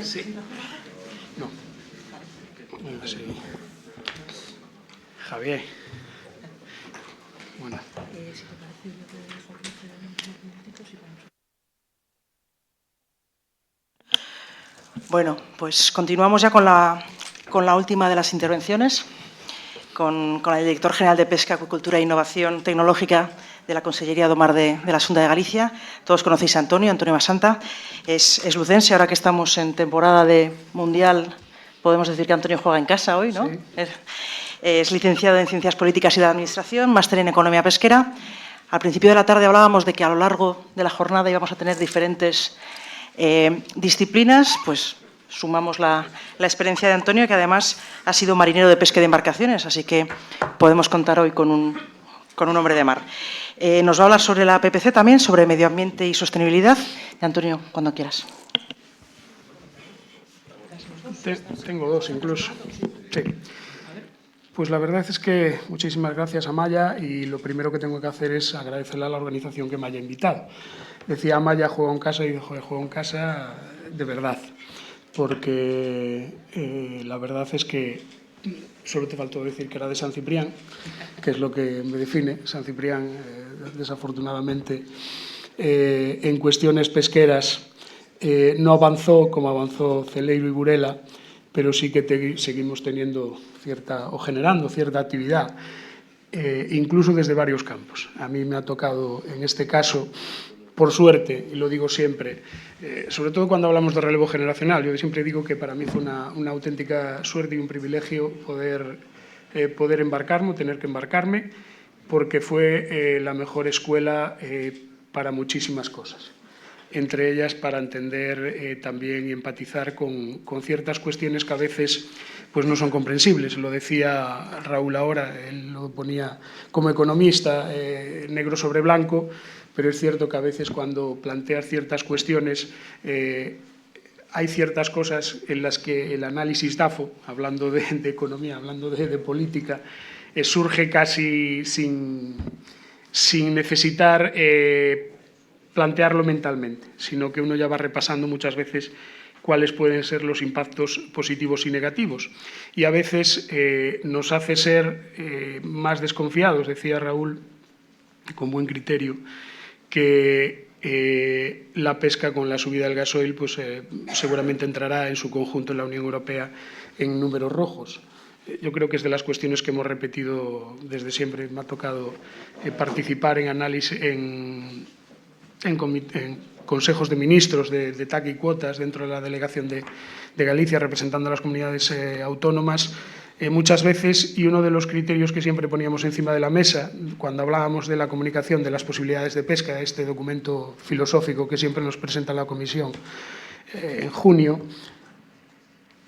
Sí. No. Sí. Javier. Bueno. Bueno, pues continuamos ya con la última de las intervenciones, con el director general de Pesca, Acuicultura e Innovación Tecnológica de la Consellería do Mar de la Xunta de Galicia. Todos conocéis a Antonio Basanta. Es lucense, ahora que estamos en temporada de mundial, podemos decir que Antonio juega en casa hoy, ¿no? Sí. Es licenciado en Ciencias Políticas y de Administración, máster en Economía Pesquera. Al principio de la tarde hablábamos de que a lo largo de la jornada íbamos a tener diferentes disciplinas, pues sumamos la experiencia de Antonio, que además ha sido marinero de pesca de embarcaciones, así que podemos contar hoy con un hombre de mar. Nos va a hablar sobre la PPC también, sobre medio ambiente y sostenibilidad. Antonio, cuando quieras. Tengo dos incluso. Sí. Pues la verdad es que muchísimas gracias a Maya, y lo primero que tengo que hacer es agradecerle a la organización que me haya invitado. Decía Maya, juego en casa, y juego en casa de verdad, porque la verdad es que solo te faltó decir que era de San Ciprián, que es lo que me define. San Ciprián, desafortunadamente, en cuestiones pesqueras no avanzó como avanzó Celeiro y Burela, pero sí que seguimos teniendo generando cierta actividad, incluso desde varios campos. A mí me ha tocado, en este caso, por suerte, y lo digo siempre, sobre todo cuando hablamos de relevo generacional, yo siempre digo que para mí fue una auténtica suerte y un privilegio poder embarcarme, tener que embarcarme, porque fue la mejor escuela para muchísimas cosas. Entre ellas para entender también y empatizar con ciertas cuestiones que a veces pues no son comprensibles. Lo decía Raúl ahora, él lo ponía como economista, negro sobre blanco, pero es cierto que a veces cuando planteas ciertas cuestiones hay ciertas cosas en las que el análisis DAFO, hablando de economía, hablando de política, surge casi sin necesitar plantearlo mentalmente, sino que uno ya va repasando muchas veces cuáles pueden ser los impactos positivos y negativos. Y a veces nos hace ser más desconfiados. Decía Raúl, con buen criterio, que la pesca con la subida del gasoil pues, seguramente entrará en su conjunto en la Unión Europea en números rojos. Yo creo que es de las cuestiones que hemos repetido desde siempre. Me ha tocado participar en análisis, en consejos de ministros de TAC y cuotas dentro de la delegación de Galicia, representando a las comunidades autónomas, muchas veces, y uno de los criterios que siempre poníamos encima de la mesa cuando hablábamos de la comunicación de las posibilidades de pesca, este documento filosófico que siempre nos presenta la Comisión en junio,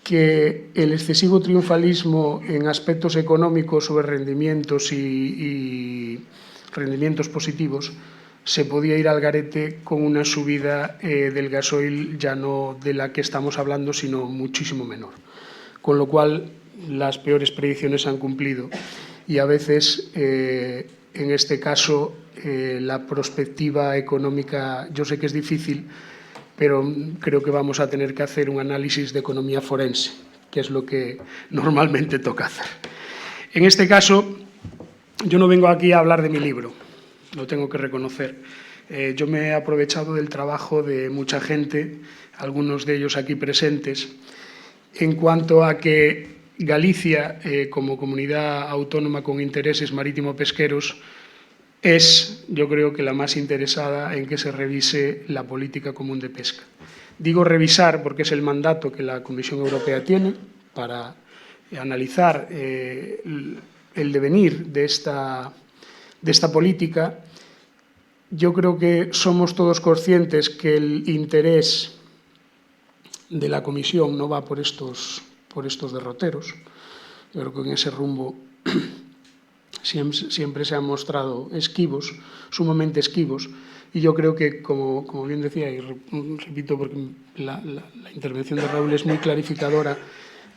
que el excesivo triunfalismo en aspectos económicos sobre rendimientos y rendimientos positivos se podía ir al garete con una subida del gasoil ya no de la que estamos hablando, sino muchísimo menor. Con lo cual, las peores predicciones se han cumplido, y a veces, en este caso, la perspectiva económica, yo sé que es difícil, pero creo que vamos a tener que hacer un análisis de economía forense, que es lo que normalmente toca hacer. En este caso, yo no vengo aquí a hablar de mi libro, lo tengo que reconocer. Yo me he aprovechado del trabajo de mucha gente, algunos de ellos aquí presentes, en cuanto a que Galicia, como comunidad autónoma con intereses marítimo-pesqueros, es, yo creo que la más interesada en que se revise la política común de pesca. Digo revisar porque es el mandato que la Comisión Europea tiene para analizar el devenir de esta política. Yo creo que somos todos conscientes que el interés de la Comisión no va por estos derroteros. Yo creo que en ese rumbo siempre se han mostrado esquivos, sumamente esquivos, y yo creo que, como bien decía, y repito porque la intervención de Raúl es muy clarificadora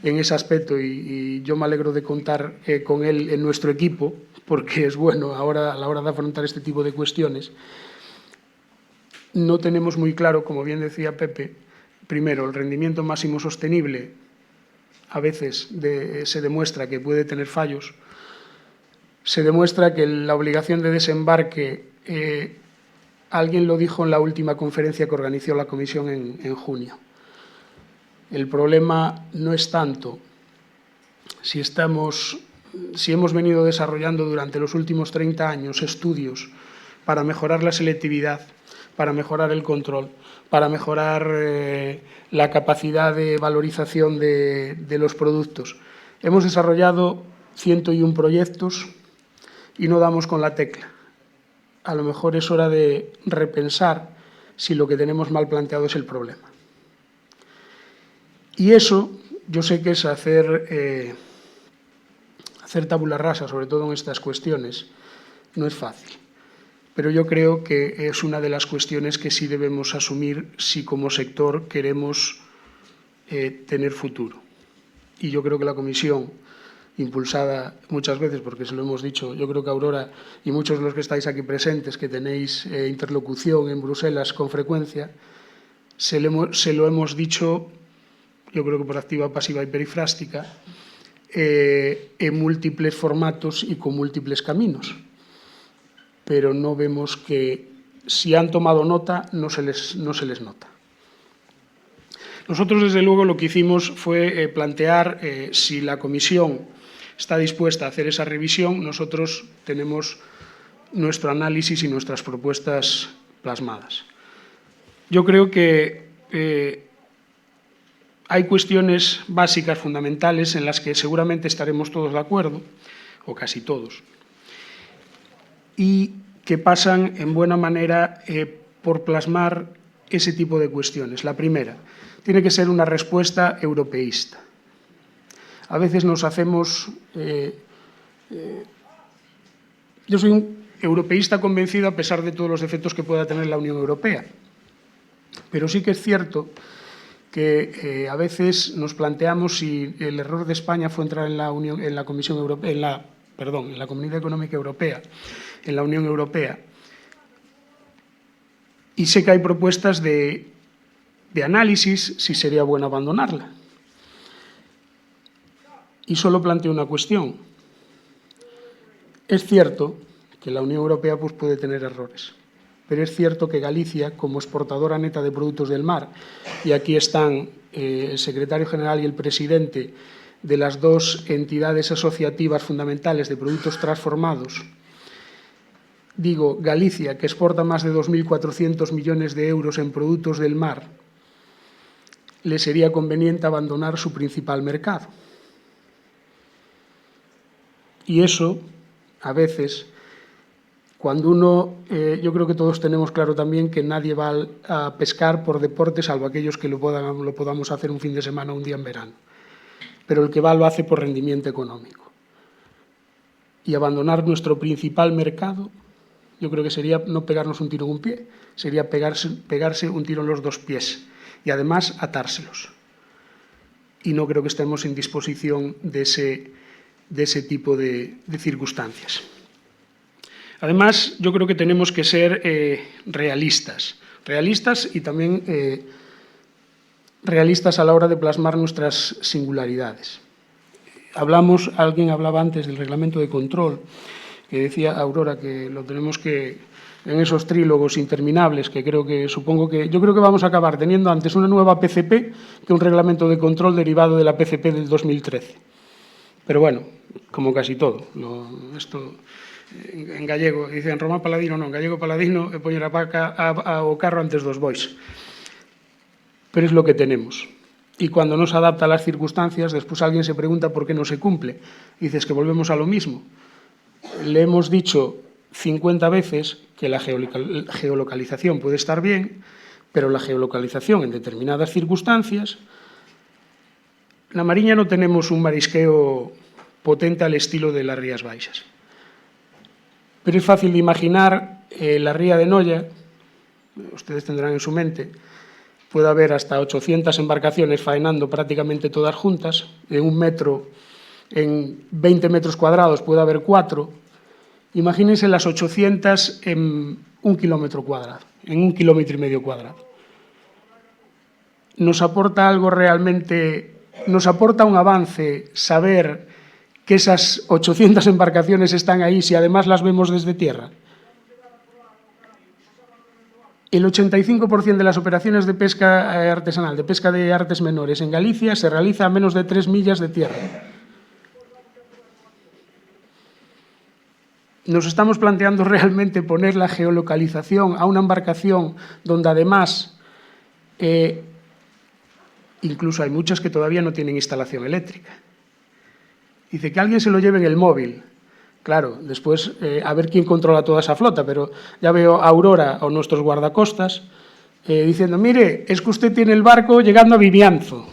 en ese aspecto, y yo me alegro de contar con él en nuestro equipo, porque es bueno ahora a la hora de afrontar este tipo de cuestiones. No tenemos muy claro, como bien decía Pepe, primero, el rendimiento máximo sostenible a veces se demuestra que puede tener fallos. Se demuestra que la obligación de desembarque, alguien lo dijo en la última conferencia que organizó la Comisión en junio. El problema no es tanto si hemos venido desarrollando durante los últimos 30 años estudios para mejorar la selectividad, para mejorar el control, para mejorar la capacidad de valorización de los productos. Hemos desarrollado 101 proyectos y no damos con la tecla. A lo mejor es hora de repensar si lo que tenemos mal planteado es el problema. Y eso, yo sé que es hacer tabula rasa, sobre todo en estas cuestiones, no es fácil. Pero yo creo que es una de las cuestiones que sí debemos asumir si como sector queremos tener futuro. Y yo creo que la Comisión, impulsada muchas veces, porque se lo hemos dicho, yo creo que Aurora y muchos de los que estáis aquí presentes, que tenéis interlocución en Bruselas con frecuencia, se lo hemos dicho, yo creo que por activa, pasiva y perifrástica, en múltiples formatos y con múltiples caminos. Pero no vemos que, si han tomado nota, no se les nota. Nosotros, desde luego, lo que hicimos fue plantear si la Comisión está dispuesta a hacer esa revisión. Nosotros tenemos nuestro análisis y nuestras propuestas plasmadas. Yo creo que hay cuestiones básicas, fundamentales, en las que seguramente estaremos todos de acuerdo, o casi todos, y que pasan en buena manera por plasmar ese tipo de cuestiones. La primera, tiene que ser una respuesta europeísta. A veces nos hacemos... yo soy un europeísta convencido a pesar de todos los defectos que pueda tener la Unión Europea, pero sí que es cierto que a veces nos planteamos si el error de España fue entrar en la Comisión Europea, en la Comunidad Económica Europea, en la Unión Europea. Y sé que hay propuestas de análisis si sería bueno abandonarla. Y solo planteo una cuestión. Es cierto que la Unión Europea puede tener errores, pero es cierto que Galicia, como exportadora neta de productos del mar, y aquí están el secretario general y el presidente de las dos entidades asociativas fundamentales de productos transformados, digo, Galicia, que exporta más de 2.400 millones de euros en productos del mar, le sería conveniente abandonar su principal mercado. Y eso, a veces, cuando uno, yo creo que todos tenemos claro también que nadie va a pescar por deporte, salvo aquellos que lo podamos hacer un fin de semana o un día en verano. Pero el que va lo hace por rendimiento económico. Y abandonar nuestro principal mercado, yo creo que sería no pegarnos un tiro en un pie, sería pegarse un tiro en los dos pies y además atárselos. Y no creo que estemos en disposición de ese tipo de circunstancias. Además, yo creo que tenemos que ser realistas y también realistas a la hora de plasmar nuestras singularidades. Alguien hablaba antes del reglamento de control, que decía Aurora que lo tenemos que, en esos trílogos interminables, que yo creo que vamos a acabar teniendo antes una nueva PCP que un reglamento de control derivado de la PCP del 2013. Pero bueno, como casi todo, esto en gallego, dicen Roma Paladino, non, en gallego Paladino e poñer a vaca ao carro antes dos bois. Pero es lo que tenemos. Y cuando no se adapta a las circunstancias, después alguien se pregunta por qué no se cumple. Dices que volvemos a lo mismo. Le hemos dicho 50 veces que la geolocalización puede estar bien, pero la geolocalización en determinadas circunstancias... Na Mariña no tenemos un marisqueo potente al estilo de las Rías Baixas. Pero es fácil de imaginar la ría de Noia, ustedes tendrán en su mente, puede haber hasta 800 embarcaciones faenando prácticamente todas juntas, en 1 metro, en 20 metros cuadrados puede haber 4. Imagínense las 800 en 1 kilómetro cuadrado, en 1,5 kilómetros cuadrado. nos aporta algo realmente, nos aporta un avance saber que esas 800 embarcaciones están ahí si además las vemos desde tierra. El 85% de las operaciones de pesca artesanal, de pesca de artes menores en Galicia, se realiza a menos de 3 millas de tierra. Nos estamos planteando realmente poner la geolocalización a una embarcación donde además incluso hay muchas que todavía no tienen instalación eléctrica. Dice que alguien se lo lleve en el móvil. Claro, después a ver quién controla toda esa flota, pero ya veo a Aurora o nuestros guardacostas diciendo, mire, es que usted tiene el barco llegando a Vimianzo.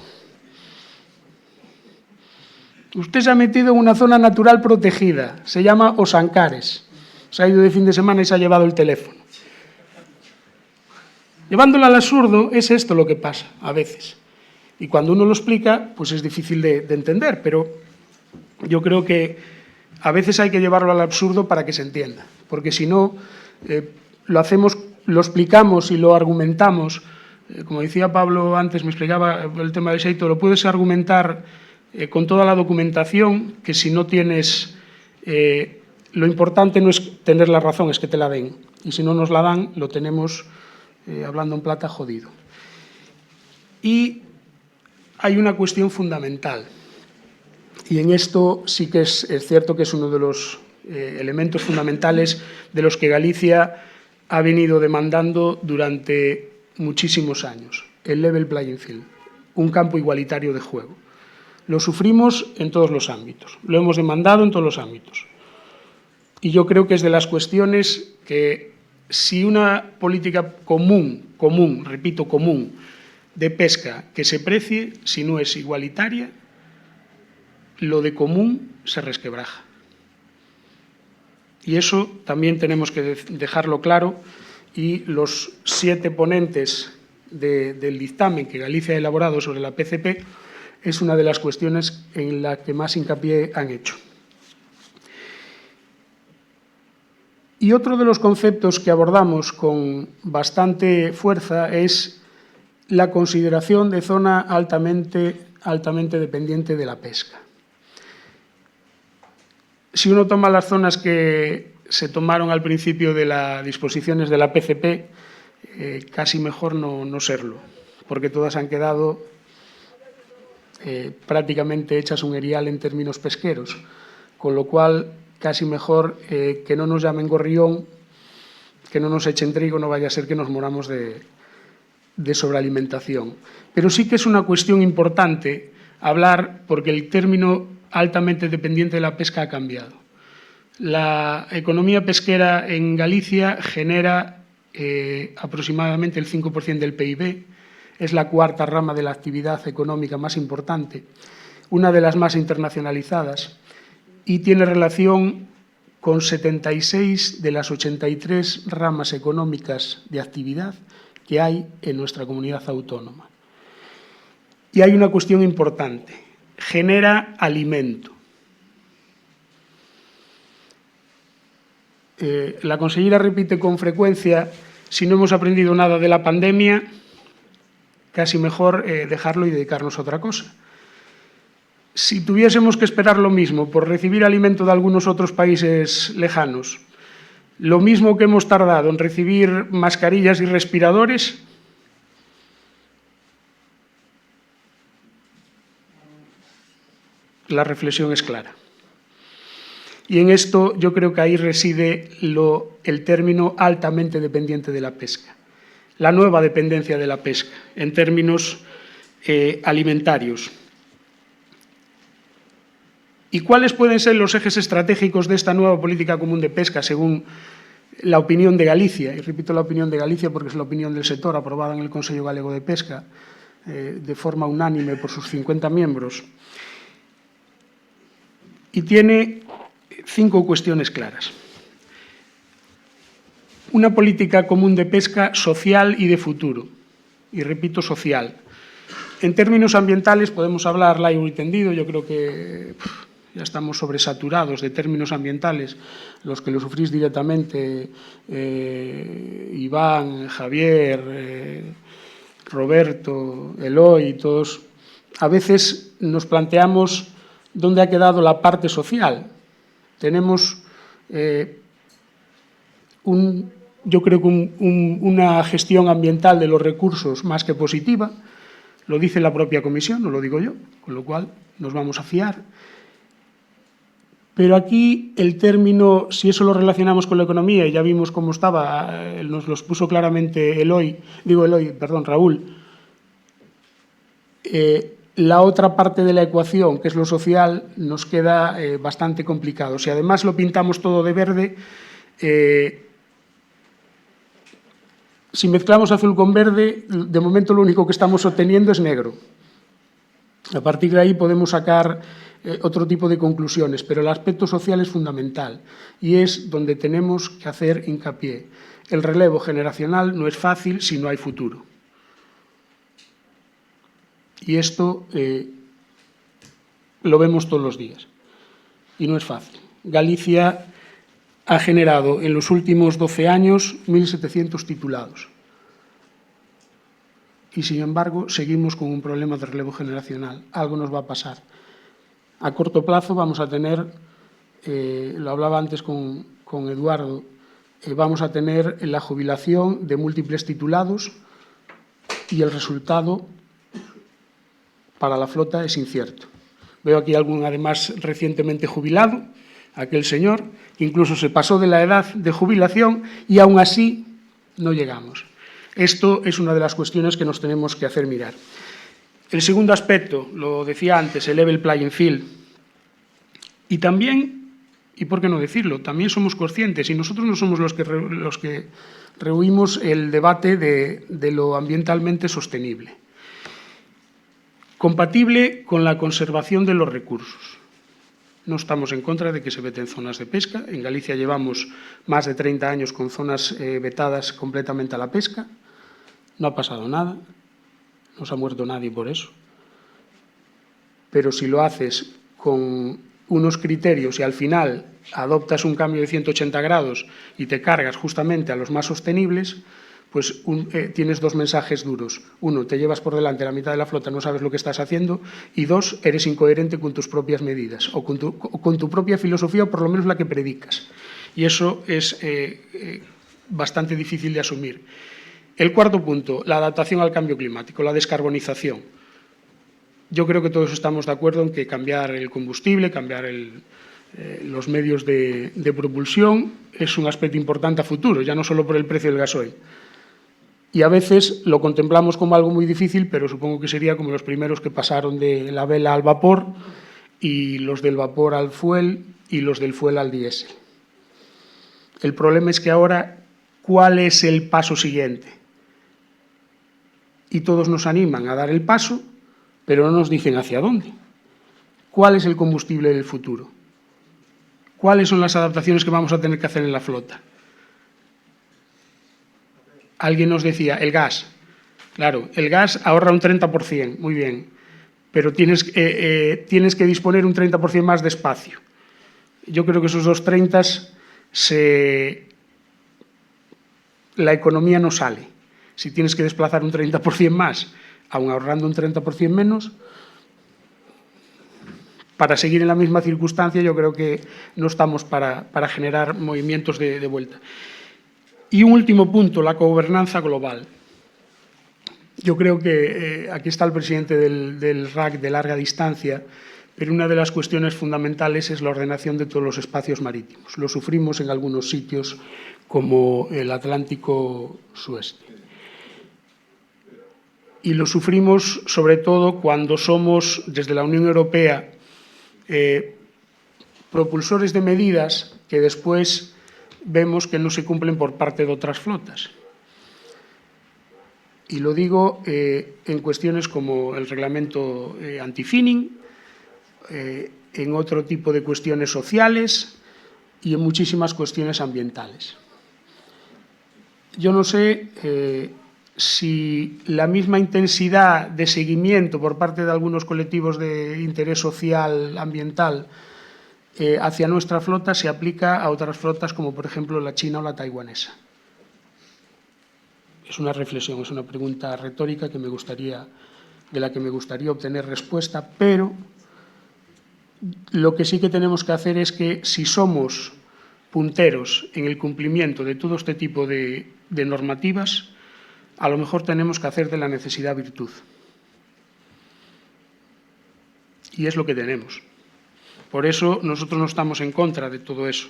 Usted se ha metido en una zona natural protegida, se llama Os Ancares. Se ha ido de fin de semana y se ha llevado el teléfono. Llevándolo al absurdo, es esto lo que pasa, a veces. Y cuando uno lo explica, pues es difícil de entender, pero yo creo que a veces hay que llevarlo al absurdo para que se entienda, porque si no, lo explicamos y lo argumentamos. Como decía Pablo antes, me explicaba el tema del xeito, lo puedes argumentar con toda la documentación, que si no tienes... lo importante no es tener la razón, es que te la den. Y si no nos la dan, lo tenemos, hablando en plata, jodido. Y hay una cuestión fundamental. Y en esto sí que es cierto que es uno de los elementos fundamentales de los que Galicia ha venido demandando durante muchísimos años, el level playing field, un campo igualitario de juego. Lo sufrimos en todos los ámbitos, lo hemos demandado en todos los ámbitos. Y yo creo que es de las cuestiones que si una política común, repito, común, de pesca que se precie, si no es igualitaria, lo de común se resquebraja. Y eso también tenemos que dejarlo claro, y los 7 ponentes del dictamen que Galicia ha elaborado sobre la PCP es una de las cuestiones en la que más hincapié han hecho. Y otro de los conceptos que abordamos con bastante fuerza es la consideración de zona altamente dependiente de la pesca. Si uno toma las zonas que se tomaron al principio de las disposiciones de la PCP, casi mejor no serlo, porque todas han quedado prácticamente hechas un erial en términos pesqueros, con lo cual casi mejor que no nos llamen gorrión, que no nos echen trigo, no vaya a ser que nos moramos de sobrealimentación. Pero sí que es una cuestión importante hablar, porque el término altamente dependiente de la pesca ha cambiado. La economía pesquera en Galicia genera aproximadamente el 5% del PIB, es la 4ª rama de la actividad económica más importante, una de las más internacionalizadas, y tiene relación con 76 de las 83 ramas económicas de actividad que hay en nuestra comunidad autónoma. Y hay una cuestión importante: genera alimento. La consellera repite con frecuencia, si no hemos aprendido nada de la pandemia, casi mejor dejarlo y dedicarnos a otra cosa. Si tuviésemos que esperar lo mismo por recibir alimento de algunos otros países lejanos, lo mismo que hemos tardado en recibir mascarillas y respiradores, la reflexión es clara. Y en esto yo creo que ahí reside el término altamente dependiente de la pesca, la nueva dependencia de la pesca en términos alimentarios. ¿Y cuáles pueden ser los ejes estratégicos de esta nueva política común de pesca según la opinión de Galicia? Y repito la opinión de Galicia porque es la opinión del sector aprobada en el Consello Galego de Pesca de forma unánime por sus 50 miembros. Y tiene 5 cuestiones claras. Una política común de pesca social y de futuro. Y repito, social. En términos ambientales podemos hablar largo y tendido. Yo creo que ya estamos sobresaturados de términos ambientales, los que lo sufrís directamente, Iván, Javier, Roberto, Eloy, todos, a veces nos planteamos dónde ha quedado la parte social. Tenemos yo creo que una gestión ambiental de los recursos más que positiva, lo dice la propia comisión, no lo digo yo, con lo cual nos vamos a fiar. Pero aquí el término, si eso lo relacionamos con la economía, y ya vimos cómo estaba, nos los puso claramente Raúl, la otra parte de la ecuación, que es lo social, nos queda bastante complicado. Si además lo pintamos todo de verde, si mezclamos azul con verde, de momento lo único que estamos obteniendo es negro. A partir de ahí podemos sacar otro tipo de conclusiones, pero el aspecto social es fundamental y es donde tenemos que hacer hincapié. El relevo generacional no es fácil si no hay futuro. Y esto lo vemos todos los días y no es fácil. Galicia ha generado en los últimos 12 años 1.700 titulados. Y, sin embargo, seguimos con un problema de relevo generacional. Algo nos va a pasar. A corto plazo vamos a tener, lo hablaba antes con Eduardo, vamos a tener la jubilación de múltiples titulados y el resultado para la flota es incierto. Veo aquí algún, además, recientemente jubilado, aquel señor, que incluso se pasó de la edad de jubilación y aún así no llegamos. Esto es una de las cuestiones que nos tenemos que hacer mirar. El segundo aspecto, lo decía antes, el level playing field. Y también, y por qué no decirlo, también somos conscientes, y nosotros no somos los que rehuimos el debate de lo ambientalmente sostenible. Compatible con la conservación de los recursos. No estamos en contra de que se veten zonas de pesca. En Galicia llevamos más de 30 años con zonas vetadas completamente a la pesca. No ha pasado nada. No se ha muerto nadie por eso. Pero si lo haces con unos criterios y al final adoptas un cambio de 180 grados y te cargas justamente a los más sostenibles, pues tienes dos mensajes duros. Uno, te llevas por delante la mitad de la flota, no sabes lo que estás haciendo. Y dos, eres incoherente con tus propias medidas o con tu propia filosofía, o por lo menos la que predicas. Y eso es bastante difícil de asumir. El cuarto punto, la adaptación al cambio climático, la descarbonización. Yo creo que todos estamos de acuerdo en que cambiar el combustible, cambiar los medios de propulsión es un aspecto importante a futuro, ya no solo por el precio del gasoil. Y a veces lo contemplamos como algo muy difícil, pero supongo que sería como los primeros que pasaron de la vela al vapor y los del vapor al fuel y los del fuel al diésel. El problema es que ahora, ¿cuál es el paso siguiente? Y todos nos animan a dar el paso, pero no nos dicen hacia dónde. ¿Cuál es el combustible del futuro? ¿Cuáles son las adaptaciones que vamos a tener que hacer en la flota? Alguien nos decía, el gas. Claro, el gas ahorra un 30%, muy bien, pero tienes que disponer un 30% más de espacio. Yo creo que esos dos 30 la economía no sale. Si tienes que desplazar un 30% más, aun ahorrando un 30% menos, para seguir en la misma circunstancia yo creo que no estamos para generar movimientos de vuelta. Y un último punto, la gobernanza global. Yo creo que aquí está el presidente del RAC de larga distancia, pero una de las cuestiones fundamentales es la ordenación de todos los espacios marítimos. Lo sufrimos en algunos sitios como el Atlántico Sueste. Y lo sufrimos sobre todo cuando somos, desde la Unión Europea, propulsores de medidas que después vemos que no se cumplen por parte de otras flotas. Y lo digo en cuestiones como el reglamento anti-finning, en otro tipo de cuestiones sociales y en muchísimas cuestiones ambientales. Yo no sé si la misma intensidad de seguimiento por parte de algunos colectivos de interés social ambiental hacia nuestra flota se aplica a otras flotas como, por ejemplo, la china o la taiwanesa. Es una reflexión, es una pregunta retórica de la que me gustaría obtener respuesta, pero lo que sí que tenemos que hacer es que si somos punteros en el cumplimiento de todo este tipo de normativas, a lo mejor tenemos que hacer de la necesidad virtud. Y es lo que tenemos. Por eso nosotros no estamos en contra de todo eso.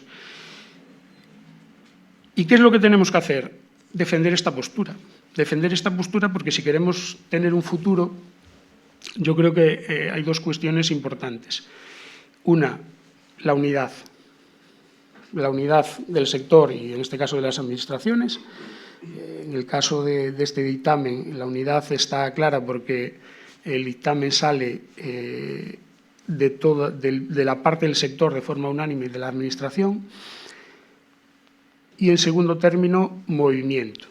¿Y qué es lo que tenemos que hacer? Defender esta postura. Defender esta postura porque si queremos tener un futuro, yo creo que hay dos cuestiones importantes. Una, la unidad. La unidad del sector y, en este caso, de las administraciones. En el caso de este dictamen, la unidad está clara porque el dictamen sale de la parte del sector de forma unánime de la Administración. Y, en segundo término, movimiento.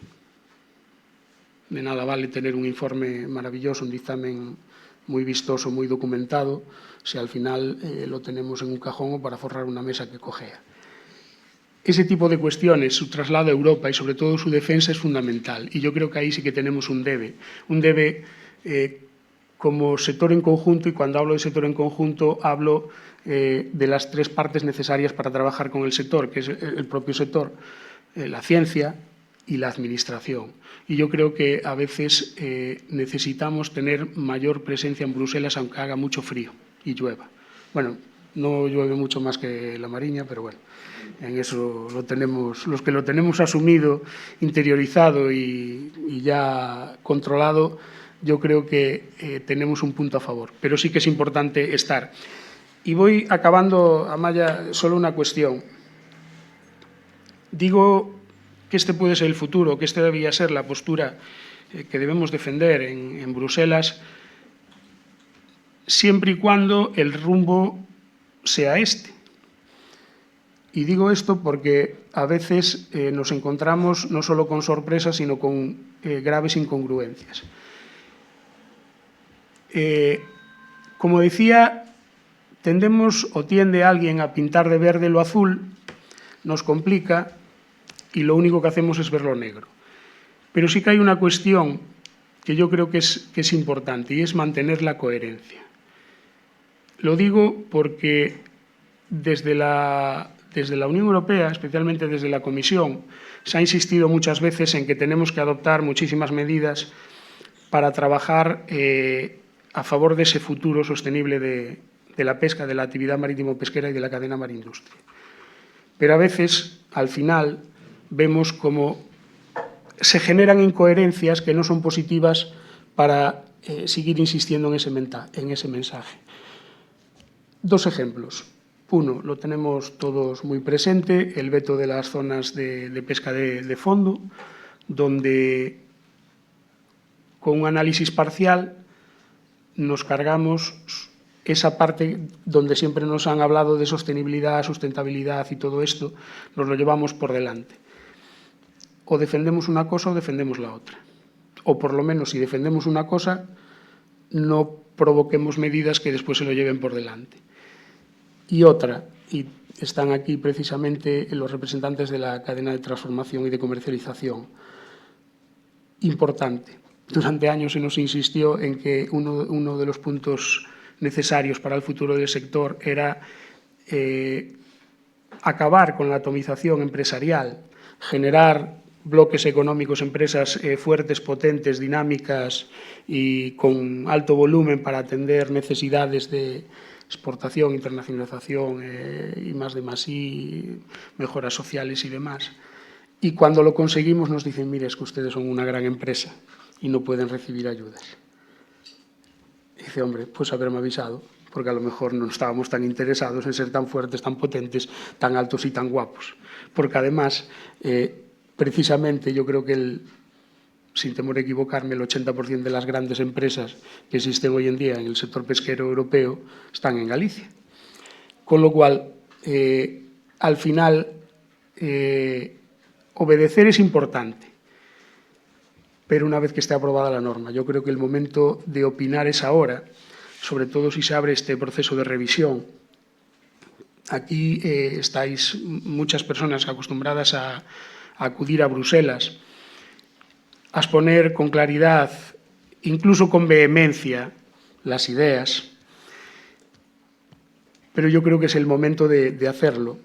De nada vale tener un informe maravilloso, un dictamen muy vistoso, muy documentado, si al final lo tenemos en un cajón o para forrar una mesa que cojea. Ese tipo de cuestiones, su traslado a Europa y sobre todo su defensa es fundamental. Y yo creo que ahí sí que tenemos un debe. Un debe como sector en conjunto, y cuando hablo de sector en conjunto hablo de las tres partes necesarias para trabajar con el sector, que es el propio sector, la ciencia y la administración. Y yo creo que a veces necesitamos tener mayor presencia en Bruselas, aunque haga mucho frío y llueva. Bueno, no llueve mucho más que la Mariña, pero bueno, en eso lo tenemos, los que lo tenemos asumido, interiorizado y ya controlado, yo creo que tenemos un punto a favor. Pero sí que es importante estar. Y voy acabando, Amaya, solo una cuestión. Digo que este puede ser el futuro, que esta debería ser la postura que debemos defender en Bruselas, siempre y cuando el rumbo sea este. Y digo esto porque a veces nos encontramos no solo con sorpresas, sino con graves incongruencias. Como decía, tendemos o tiende alguien a pintar de verde lo azul, nos complica y lo único que hacemos es verlo negro. Pero sí que hay una cuestión que yo creo que es importante y es mantener la coherencia. Lo digo porque desde la Unión Europea, especialmente desde la Comisión, se ha insistido muchas veces en que tenemos que adoptar muchísimas medidas para trabajar a favor de ese futuro sostenible de la pesca, de la actividad marítimo-pesquera y de la cadena marindustria. Pero a veces, al final, vemos cómo se generan incoherencias que no son positivas para seguir insistiendo en ese mensaje. Dos ejemplos. Uno, lo tenemos todos muy presente, el veto de las zonas de pesca de fondo, donde con un análisis parcial nos cargamos esa parte donde siempre nos han hablado de sostenibilidad, sustentabilidad y todo esto, nos lo llevamos por delante. O defendemos una cosa o defendemos la otra. O por lo menos, si defendemos una cosa, no provoquemos medidas que después se lo lleven por delante. Y otra, y están aquí precisamente los representantes de la cadena de transformación y de comercialización, importante. Durante años se nos insistió en que uno de los puntos necesarios para el futuro del sector era acabar con la atomización empresarial, generar bloques económicos, empresas fuertes, potentes, dinámicas y con alto volumen para atender necesidades de exportación, internacionalización y más de más y mejoras sociales y demás. Y cuando lo conseguimos nos dicen, mire, es que ustedes son una gran empresa y no pueden recibir ayudas. Dice, hombre, pues haberme avisado, porque a lo mejor no estábamos tan interesados en ser tan fuertes, tan potentes, tan altos y tan guapos. Porque además, precisamente yo creo que sin temor a equivocarme, el 80% de las grandes empresas que existen hoy en día en el sector pesquero europeo están en Galicia. Con lo cual, al final, obedecer es importante, pero una vez que esté aprobada la norma. Yo creo que el momento de opinar es ahora, sobre todo si se abre este proceso de revisión. Aquí estáis muchas personas acostumbradas a acudir a Bruselas. a exponer con claridad, incluso con vehemencia, las ideas, pero yo creo que es el momento de hacerlo.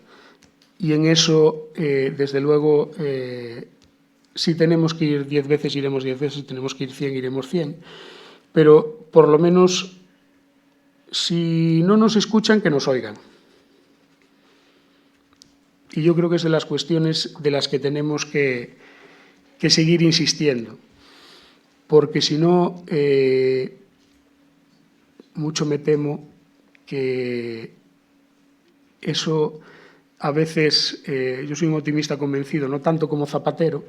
Y en eso, desde luego, si tenemos que ir 10 veces, iremos 10 veces, si tenemos que ir 100, iremos 100. Pero, por lo menos, si no nos escuchan, que nos oigan. Y yo creo que es de las cuestiones de las que tenemos que seguir insistiendo. Porque si no, mucho me temo que eso a veces, yo soy un optimista convencido, no tanto como Zapatero,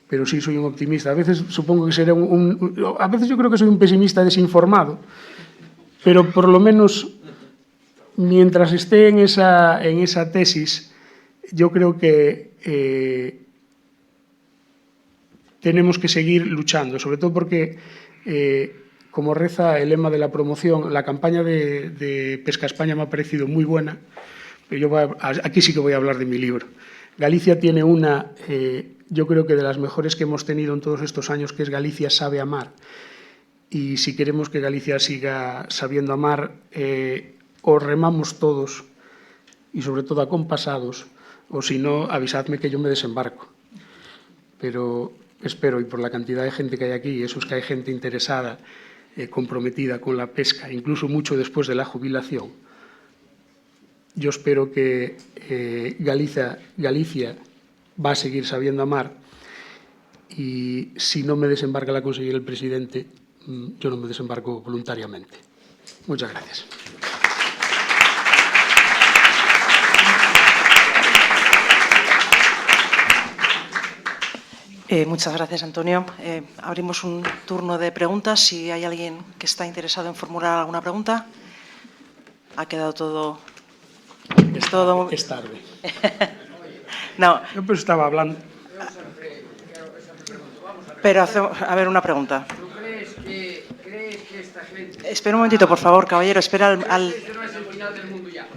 pero sí soy un optimista. A veces supongo que seré a veces yo creo que soy un pesimista desinformado, pero por lo menos mientras esté en esa tesis, yo creo que tenemos que seguir luchando, sobre todo porque, como reza el lema de la promoción, la campaña de Pesca España me ha parecido muy buena. Aquí sí que voy a hablar de mi libro. Galicia tiene una, yo creo que de las mejores que hemos tenido en todos estos años, que es Galicia sabe amar. Y si queremos que Galicia siga sabiendo amar, o remamos todos, y sobre todo acompasados, o si no, avisadme que yo me desembarco. Pero espero, y por la cantidad de gente que hay aquí, y eso es que hay gente interesada, comprometida con la pesca, incluso mucho después de la jubilación, yo espero que Galicia va a seguir sabiendo amar, y si no me desembarca la conseguir el presidente, yo no me desembarco voluntariamente. Muchas gracias. Muchas gracias, Antonio. Abrimos un turno de preguntas. Si hay alguien que está interesado en formular alguna pregunta. Ha quedado todo... Es tarde. No. Yo pues estaba hablando. Pero a ver, una pregunta. ¿Tú crees que esta gente... Espera un momentito, por favor, caballero. Espera al... Este no es el final del mundo ya.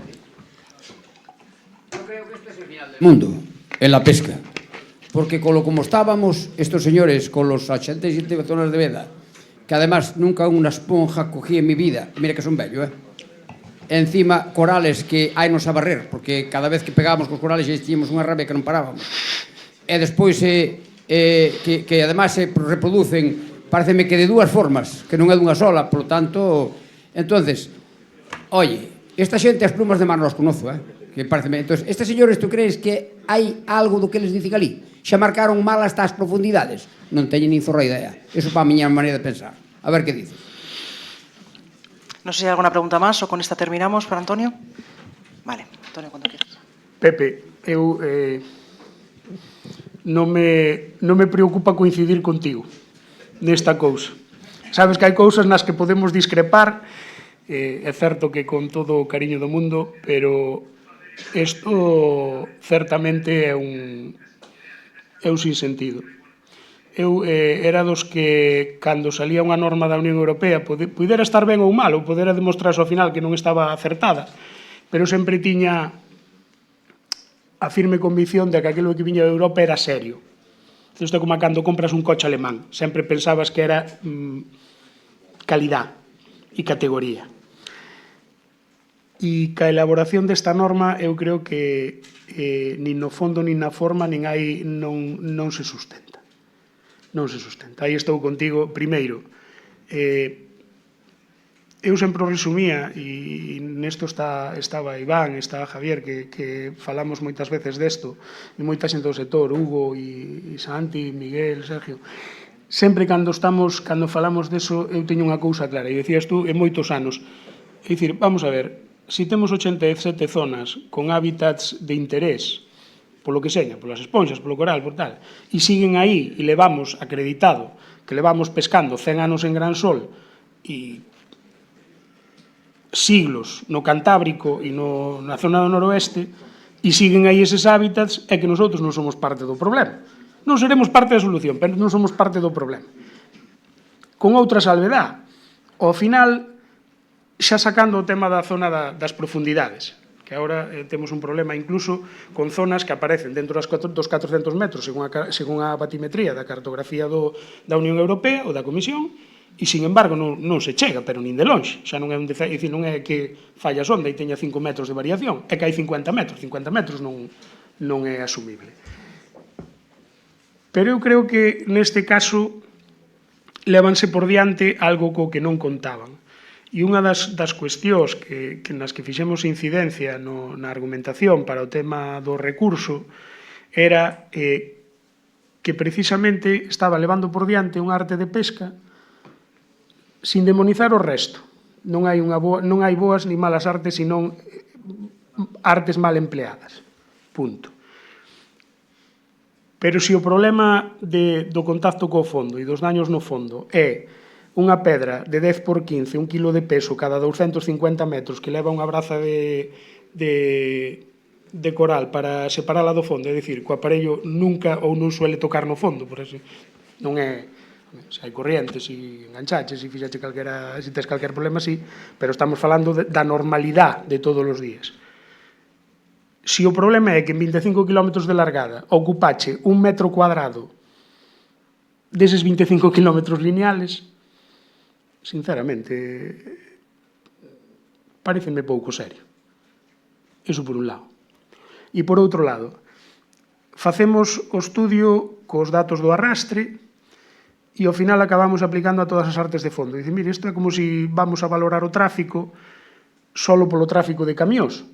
Yo creo que este es el final del mundo en la pesca. Porque como estábamos estos señores con los 87 zonas de veda, que además nunca una esponja cogí en mi vida, mira que son bellos, encima corales que hai nos a barrer, porque cada vez que pegábamos cos corales xa tínhamos unha rabia que non parábamos, e despois que además se reproducen, pareceme que de dúas formas, que non é dunha sola, por lo tanto, entonces, oye, esta xente as plumas de mar nos conozo, que pareceme, entonces, estes señores, tú crees que hai algo do que les dicen ali? Xa marcaron mal hasta as profundidades? Non teñen nin zorra idea, eso para a miña maneira de pensar, a ver que dicen. No sé si hay alguna pregunta más o con esta terminamos para Antonio. Vale, Antonio, cuando quieras. Pepe, eu non me preocupa coincidir contigo nesta cousa. Sabes que hai cousas nas que podemos discrepar, é certo que con todo o cariño do mundo, pero isto certamente é un sinsentido. Eu era dos que, cando salía unha norma da Unión Europea, pudera estar ben ou mal, ou pudera demostrarse ao final que non estaba acertada, pero sempre tiña a firme convicción de que aquilo que viña de Europa era serio. Isto é como cando compras un coche alemán, sempre pensabas que era calidad e categoría. E ca elaboración desta norma eu creo que nin no fondo, nin na forma, non se sustenta. Non se sustenta. Aí estou contigo. Primeiro, eu sempre resumía, e nesto estaba Iván, está Javier, que falamos moitas veces desto, e moita xente do sector, Hugo, e Santi, Miguel, Sergio. Sempre cando falamos deso, eu teño unha cousa clara, e decías tú, en moitos anos. É dicir, vamos a ver, se temos 87 zonas con hábitats de interés, polo que seña, polas esponxas, polo coral, por tal, e siguen aí, e levamos acreditado que levamos pescando 100 anos en Gran Sol e siglos no Cantábrico e na zona do noroeste, e siguen aí eses hábitats, é que nosotros non somos parte do problema. Non seremos parte da solución, pero non somos parte do problema. Con outra salvedad, ao final, xa sacando o tema da zona das profundidades, que agora temos un problema incluso con zonas que aparecen dentro dos 400 metros según a batimetría da cartografía da Unión Europea ou da Comisión, e, sin embargo, non se chega, pero nin de longe. Xa non é non é que falla a sonda e teña 5 metros de variación, é que hai 50 metros. 50 metros non é asumible. Pero eu creo que neste caso lévanse por diante algo co que non contaban. E unha das cuestións nas que fixemos incidencia na argumentación para o tema do recurso era que precisamente estaba levando por diante unha arte de pesca sin demonizar o resto. Non hai boas ni malas artes, senón artes mal empleadas. Punto. Pero se o problema do contacto co fondo e dos daños no fondo é unha pedra de 10 por 15, un kilo de peso cada 250 metros que leva unha braza de coral para separala do fondo, é dicir, co aparello nunca ou non suele tocar no fondo, por eso non é... Se hai corrientes, se enganchaches, se fixache se tes calquer problema, sí, pero estamos falando da normalidade de todos os días. Se o problema é que en 25 km de largada ocupache 1 metro cuadrado deses 25 km lineales, sinceramente, pareceme pouco serio. Iso por un lado. E por outro lado, facemos o estudio cos datos do arrastre e ao final acabamos aplicando a todas as artes de fondo. Dice, mire, isto é como se vamos a valorar o tráfico solo polo tráfico de camións.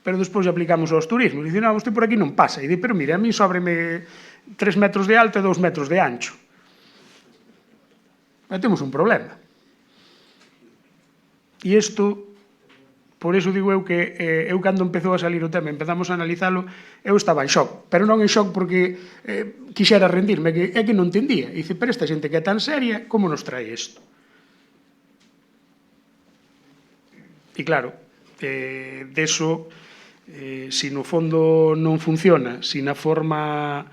Pero despois aplicamos aos turismos. Dice, non, este por aquí non pasa. E dice, pero mire, a mí sóbreme 3 metros de alto e 2 metros de ancho. E temos un problema. E isto... Por iso digo eu que eu cando empezou a salir o tema, empezamos a analizalo, eu estaba en shock, pero non en shock porque quixera rendirme, é que non entendía. E dice, pero esta xente que é tan seria, como nos trae isto? E claro, deso, se no fondo non funciona, se na forma,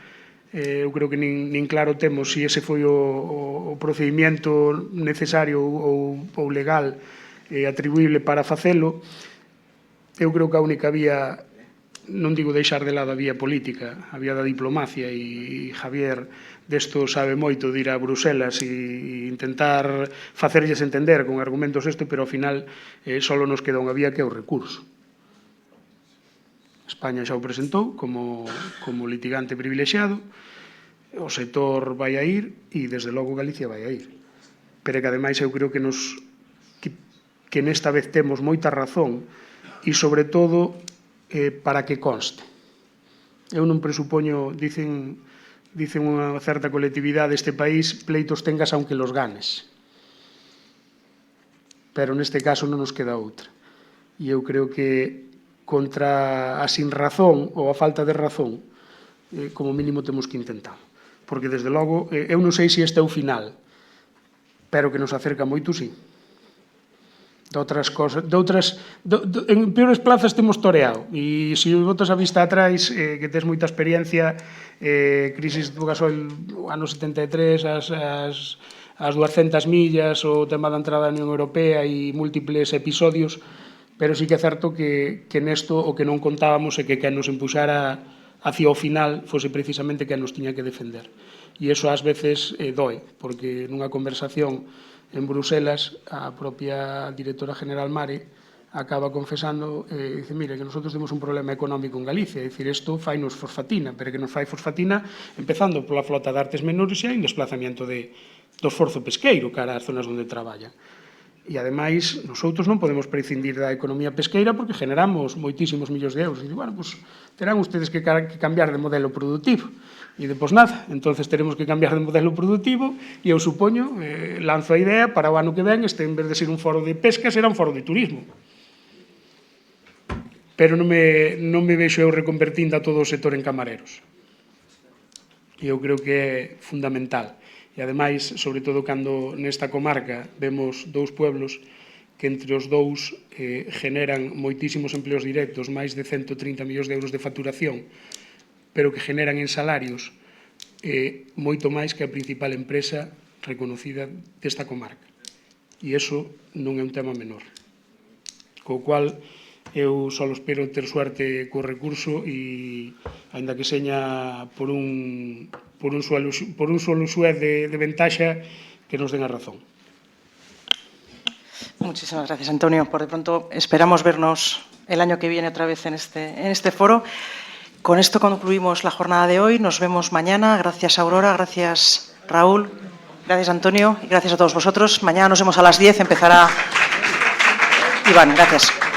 eu creo que nin claro temos se ese foi o procedimento necesario ou legal atribuíble para facelo, eu creo que a única vía, non digo deixar de lado a vía política, a vía da diplomacia, e Javier desto sabe moito de ir a Bruselas e intentar facerlles entender con argumentos isto, pero ao final só nos queda unha vía que é o recurso. España xa o presentou como litigante privilexiado, o sector vai a ir e desde logo Galicia vai a ir. Pero que ademais eu creo que nesta vez temos moita razón e, sobre todo, para que conste. Eu non presupoño, dicen unha certa colectividade deste país, pleitos tengas aunque los ganes. Pero neste caso non nos queda outra. E eu creo que contra a sinrazón ou a falta de razón, como mínimo temos que intentar. Porque, desde logo, eu non sei se este é o final, pero que nos acerca moito, sí. En peores plazas temos toreado, e se botas a vista atrás, que tes moita experiencia, crisis do gasoil ano 73, as 200 millas, o tema da entrada da Unión Europea e múltiples episodios, pero sí que é certo que nesto o que non contábamos é que quen nos empuxara hacia o final fose precisamente quen nos tiña que defender. E iso ás veces doe, porque nunha conversación en Bruselas, a propia directora general Mare acaba confesando, dice, mire, que nosotros temos un problema económico en Galicia, é dicir, isto fainos fosfatina, pero que nos fai fosfatina empezando pola flota de artes menores e hai un desplazamiento do esforzo pesqueiro cara ás zonas onde traballan. E, ademais, nosotros non podemos prescindir da economía pesqueira porque generamos moitísimos millóns de euros. E, bueno, pues, terán ustedes que cambiar de modelo productivo. E depois nada, entonces teremos que cambiar de modelo productivo e eu supoño, lanzo a idea para o ano que ven, en vez de ser un foro de pesca, será un foro de turismo. Pero non me vexo eu reconvertindo a todo o sector en camareros. E eu creo que é fundamental. E, ademais, sobre todo cando nesta comarca vemos dous pueblos que entre os dous generan moitísimos empleos directos, máis de 130 millóns de euros de facturación, pero que generan en salarios moito máis que a principal empresa reconocida desta comarca. E iso non é un tema menor. co cual eu só espero ter suerte co recurso e, aínda que seña por un solo xuez de ventaxa, que nos den a razón. Muchísimas gracias, Antonio. Por de pronto esperamos vernos el año que viene otra vez en este foro. Con esto concluimos la jornada de hoy. Nos vemos mañana. Gracias, Aurora. Gracias, Raúl. Gracias, Antonio. Y gracias a todos vosotros. Mañana nos vemos a las 10. Empezará Iván. Gracias.